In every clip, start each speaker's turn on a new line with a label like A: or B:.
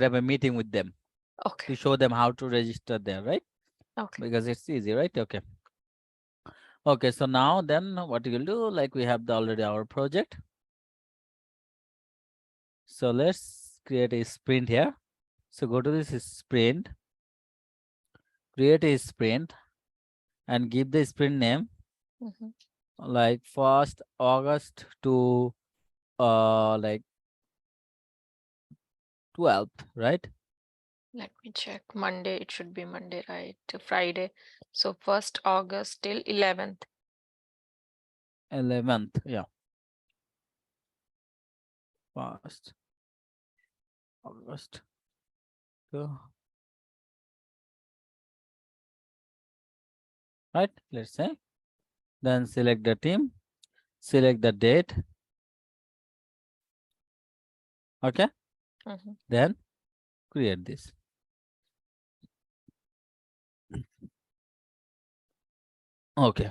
A: have a meeting with them
B: Okay.
A: to show them how to register there, right?
B: Okay.
A: Because it's easy, right? Okay. Okay, so now then what you will do, like we have already our project. So let's create a sprint here. So go to this sprint, create a sprint and give the sprint name
B: Mhm.
A: like 1st August to like 12th, right?
B: Let me check. Monday, it should be Monday, right? To Friday. So 1st August till 11th.
A: 11th, yeah. 1st August to, right? Let's say. Then select the team, select the date. Okay.
B: Mhm.
A: Then create this. Okay.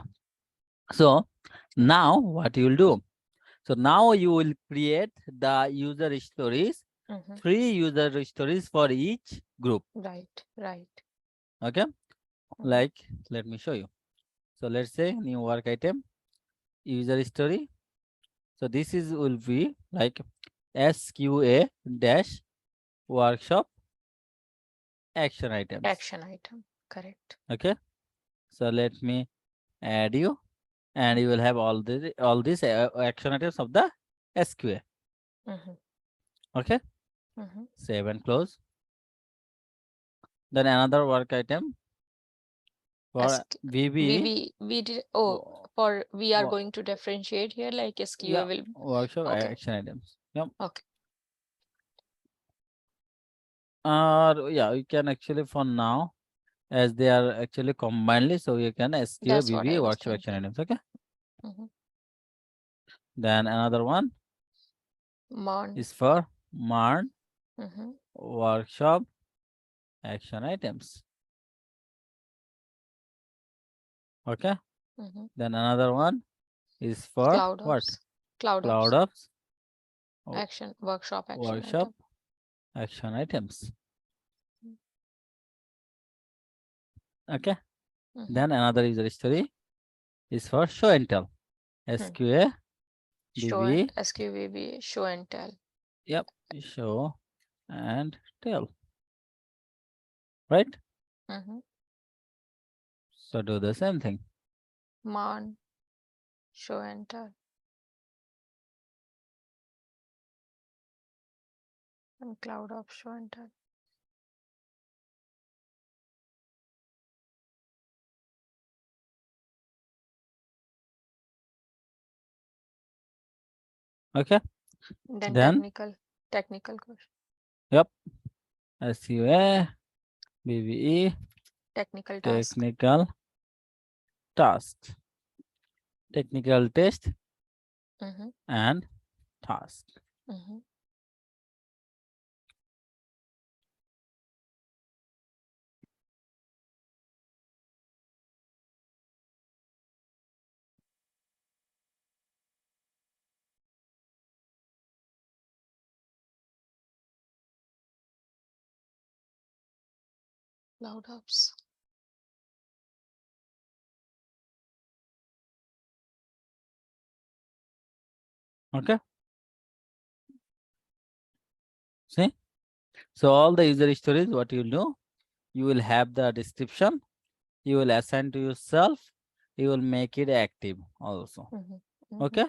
A: So now what you will do? So now you will create the user stories,
B: Mhm.
A: 3 user stories for each group.
B: Right. Right.
A: Okay.
B: Mhm.
A: Like, let me show you. So let's say new work item, user story. So this is will be like SQA dash workshop action items.
B: Action item. Correct.
A: Okay. So let me add you, and you will have all these action items of the SQA.
B: Mhm.
A: Okay.
B: Mhm.
A: Save and close. Then another work item for
B: Ask
A: VB
B: we did. Oh, for we are going to differentiate here, like
A: yeah,
B: SQA will.
A: workshop
B: Okay.
A: action items. Yep.
B: Okay.
A: Or yeah, you can actually for now, as they are actually combinedly, so you can SQA
B: That's what I
A: VB
B: was
A: workshop action
B: thinking.
A: items. Okay.
B: Mhm.
A: Then another one
B: Mon.
A: is for MARN
B: Mhm.
A: workshop action items. Okay.
B: Mhm.
A: Then another one is for
B: Cloud
A: what?
B: ops. Cloud
A: Cloud
B: ops.
A: ops
B: Action workshop action
A: workshop
B: item.
A: action items.
B: Mm.
A: Okay.
B: Mhm.
A: Then another user story is for show and tell.
B: Hmm.
A: SQA
B: Show and
A: BB.
B: SQVB. Show and tell.
A: Yep. Show and tell. Right.
B: Mhm.
A: So do the same thing.
B: Mon. Show and tell. And cloud ops. Show and tell.
A: Okay.
B: Then
A: Then
B: technical question.
A: yep. SQA BBE
B: Technical task.
A: technical task. Technical test
B: Mhm.
A: and task.
B: Mhm. Cloud ops.
A: Okay. See. So all the user stories, what you'll do, you will have the description, you will assign to yourself, you will make it active also.
B: Mhm. Mhm.
A: Okay.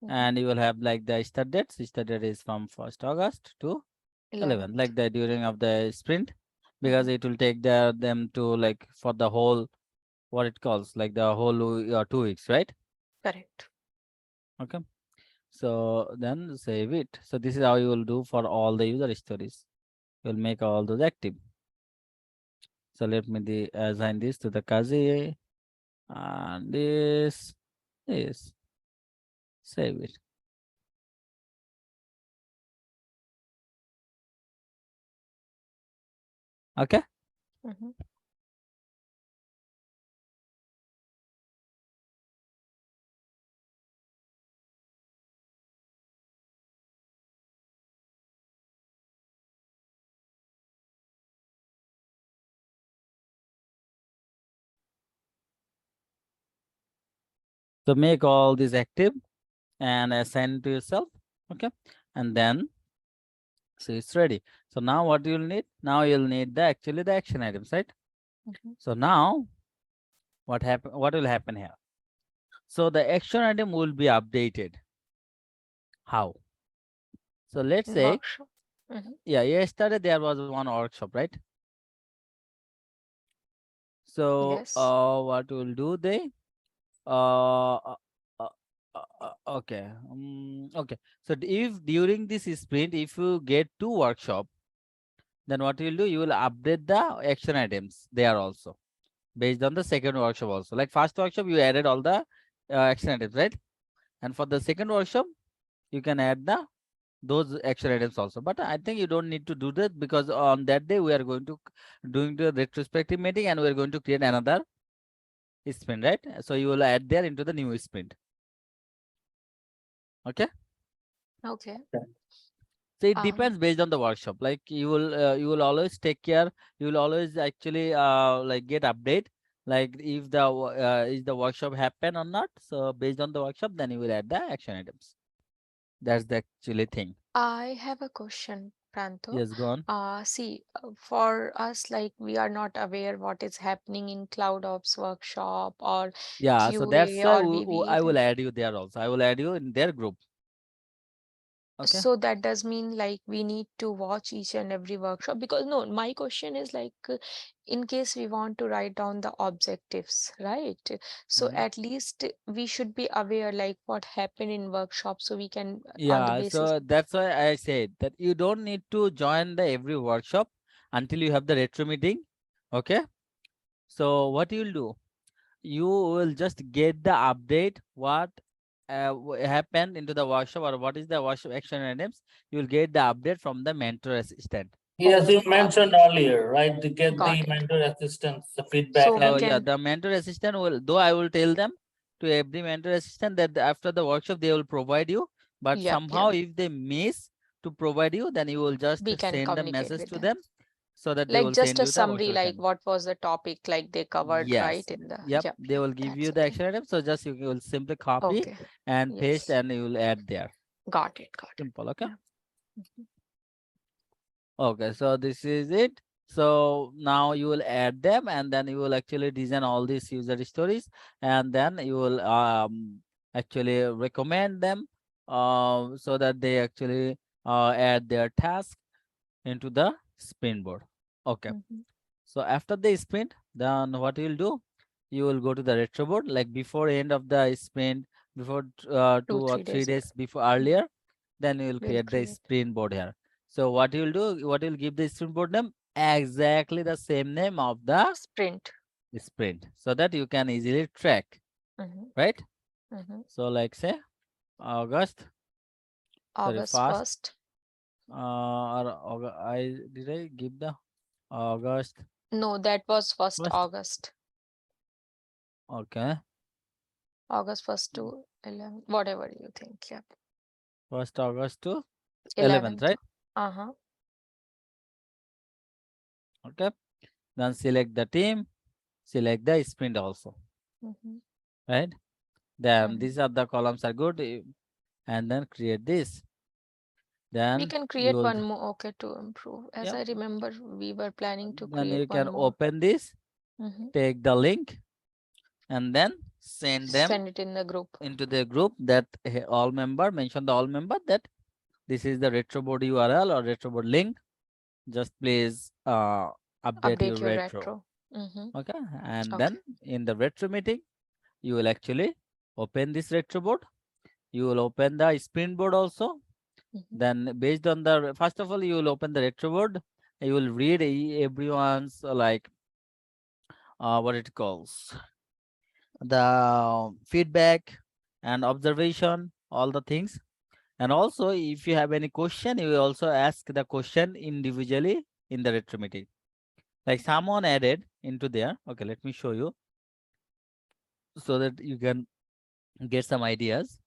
B: Mhm.
A: And you will have like the start date. Start date is from 1st August to 11th,
B: 11th.
A: like the during of the sprint, because
B: Mhm.
A: it will take them to like for the whole what it calls like the whole 2 weeks, right?
B: Correct.
A: Okay. So then save it. So this is how you will do for all the user stories. You will make all those active. So let me assign this to the Kazi and this save it. Okay.
B: Mhm.
A: So make all these active and assign to yourself. Okay. And then, so it's ready. So now what you'll need? Now you'll need the actually the action items, right?
B: Mhm.
A: So now what will happen here? So the action item will be updated. How? So let's
B: In
A: say,
B: workshop. Mhm.
A: yeah, yesterday there was one workshop, right? So
B: Yes.
A: what we'll do they? Uh, okay. Okay. So if during this sprint, if you get two workshop, then what you'll do, you will update the action items there also based on the second workshop also. Like first workshop, you added all the action items, right? And for the second workshop, you can add the those action items also. But I think you don't need to do that because on that day we are going to doing the retrospective meeting and we are going to create another sprint, right? So you will add there into the new sprint. Okay.
B: Okay.
A: So it
B: Um,
A: depends based on the workshop. Like you will always take care. You will always actually like get update. Like if the is the workshop happen or not. So based on the workshop, then you will add the action items. That's the actually thing.
B: I have a question, Pranto.
A: Yes, go on.
B: See, for us, like we are not aware what is happening in CloudOps workshop or
A: Yeah. So that's
B: QA
A: why
B: or VB.
A: I will add you there also. I will add you in their group. Okay.
B: So that does mean like we need to watch each and every workshop because no, my question is like in case we want to write down the objectives, right? So
A: Mhm.
B: at least we should be aware like what happened in workshop so we can on the
A: Yeah,
B: basis.
A: so that's why I said that you don't need to join the every workshop until you have the retro meeting. Okay. So what you'll do, you will just get the update what happened into the workshop or what is the workshop action items. You will get the update from the mentor assistant.
C: Yes,
B: Okay,
C: you
B: got
C: mentioned earlier, right, to get
B: got
C: the
B: it.
C: mentor assistance, the feedback
B: So we
A: So
C: and
A: yeah,
B: can,
A: the mentor assistant will, though I will tell them to every mentor assistant that after the workshop they will provide you, but
B: yep,
A: somehow
B: yep,
A: if they miss to provide you, then you will just
B: we can
A: send the
B: communicate
A: message
B: with
A: to
B: them.
A: them so that they
B: Like
A: will
B: just
A: send
B: a
A: you the
B: summary,
A: workshop
B: like
A: action.
B: what was the topic, like they covered right
A: Yes,
B: in the,
A: yep,
B: yep,
A: they
B: yep,
A: will give
B: that's
A: you the
B: okay.
A: action item. So just you will simply copy
B: Okay,
A: and paste
B: yes,
A: and you will add there.
B: got it, got it.
A: Simple, okay?
B: Yeah. Mhm.
A: Okay, so this is it. So now you will add them and then you will actually design all these user stories and then you will actually recommend them so that they actually add their task into the sprint board. Okay.
B: Mhm.
A: So after the sprint, then what you will do? You will go to the retro board like before end of the sprint, before
B: Two,
A: 2 or 3
B: 3 days.
A: days before
B: Mhm.
A: earlier, then you will
B: We'll
A: create the
B: create.
A: sprint board here. So what you will do, what you will give the sprint board name? Exactly the same name of the
B: Sprint.
A: sprint so that you can easily track,
B: Mhm.
A: right?
B: Mhm.
A: So like say August, sorry,
B: August
A: first,
B: 1st.
A: or did I give the August
B: No, that was 1st
A: first?
B: August.
A: Okay,
B: August 1st to 11th, whatever you think. Yep.
A: 1st August to 11th,
B: 11th.
A: right?
B: Uh-huh.
A: Okay, then select the team, select the sprint also,
B: Mhm.
A: right? Then
B: Mhm.
A: these are the columns are good, and then create this.
B: We
A: Then
B: can
A: you
B: create
A: will,
B: one more. Okay, to improve. As
A: yeah,
B: I remember, we were planning to
A: then
B: create
A: you
B: one
A: can
B: more.
A: open this,
B: Mhm.
A: take the link, and then send them
B: Send it in the group.
A: into the group that all member, mention the all member that this is the retroboard URL or retroboard link. Just please update your
B: Update your
A: retro.
B: retro. Mm-hmm.
A: Okay, and
B: Okay.
A: then in the retro meeting, you will actually open this retroboard. You will open the sprint board also.
B: Mm-hmm.
A: Then based on the first of all, you will open the retroboard. You will read everyone's like what it calls the feedback and observation, all the things. And also, if you have any question, you will also ask the question individually in the retro meeting. Like someone added into there. Okay, let me show you so that you can get some ideas.